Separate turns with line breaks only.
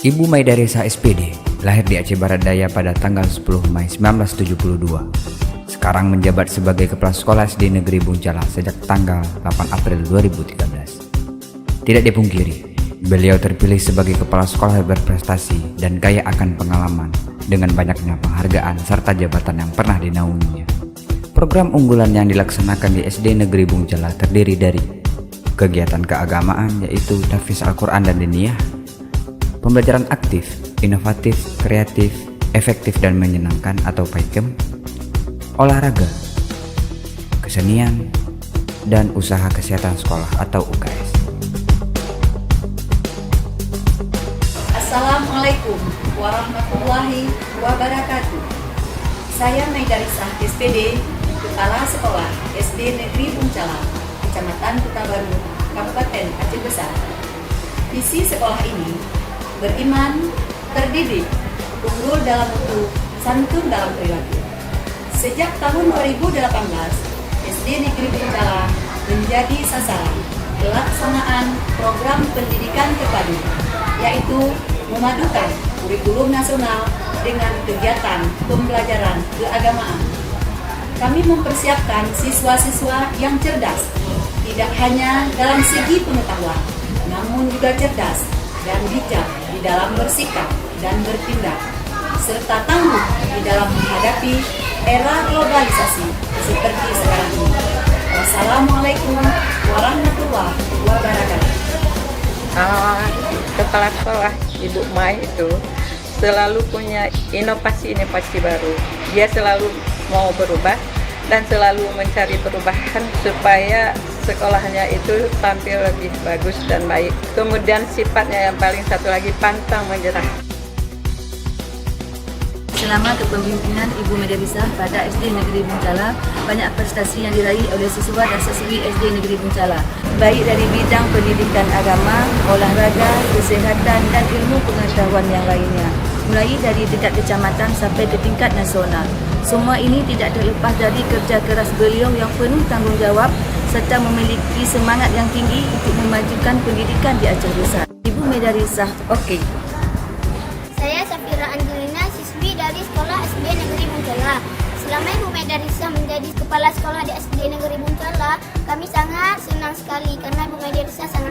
Ibu Maidarisa SPD lahir di Aceh Barat Daya pada tanggal 10 Mei 1972. Sekarang menjabat sebagai Kepala Sekolah SD Negeri Buncala sejak tanggal 8 April 2013. Tidak dipungkiri, beliau terpilih sebagai Kepala Sekolah berprestasi dan kaya akan pengalaman dengan banyaknya penghargaan serta jabatan yang pernah dinaunginya. Program unggulan yang dilaksanakan di SD Negeri Buncala terdiri dari kegiatan keagamaan yaitu tahfiz Al-Quran dan diniyah, pembelajaran aktif, inovatif, kreatif, efektif dan menyenangkan atau PAIKEM, olahraga, kesenian, dan usaha kesehatan sekolah atau UKS.
Assalamualaikum warahmatullahi wabarakatuh. Saya Maidarisa SPD, Kepala Sekolah SD Negeri Buncala, Kecamatan Kota Baru, Kabupaten Aceh Besar. Visi sekolah ini beriman, terdidik, unggul dalam mutu, santun dalam perilaku. Sejak tahun 2018, SD Negeri Buncala menjadi sasaran pelaksanaan program pendidikan terpadu, yaitu memadukan kurikulum nasional dengan kegiatan pembelajaran keagamaan. Kami mempersiapkan siswa-siswa yang cerdas, tidak hanya dalam segi pengetahuan, namun juga cerdas dan bijak di dalam bersikap dan bertindak, serta tangguh di dalam menghadapi era globalisasi seperti sekarang ini. Wassalamualaikum warahmatullahi wabarakatuh.
Kepala sekolah Ibu Mai itu selalu punya inovasi-inovasi baru. Dia selalu mau berubah dan selalu mencari perubahan supaya sekolahnya itu tampil lebih bagus dan baik. Kemudian sifatnya yang paling satu lagi, pantang menyerah.
Selama kepemimpinan Ibu Maidarisa pada SD Negeri Buncala, banyak prestasi yang diraih oleh siswa dan siswi SD Negeri Buncala, baik dari bidang pendidikan agama, olahraga, kesehatan, dan ilmu pengetahuan yang lainnya, mulai dari tingkat kecamatan sampai ke tingkat nasional. Semua ini tidak terlepas dari kerja keras beliau yang penuh tanggung jawab serta memiliki semangat yang tinggi untuk memajukan pendidikan di Aceh Besar. Ibu Maidarisa, oke.
Saya Safira Angelina, siswi dari Sekolah SD Negeri Buncala. Selama Ibu Maidarisa menjadi Kepala Sekolah di SD Negeri Buncala, kami sangat senang sekali karena Ibu Maidarisa sangat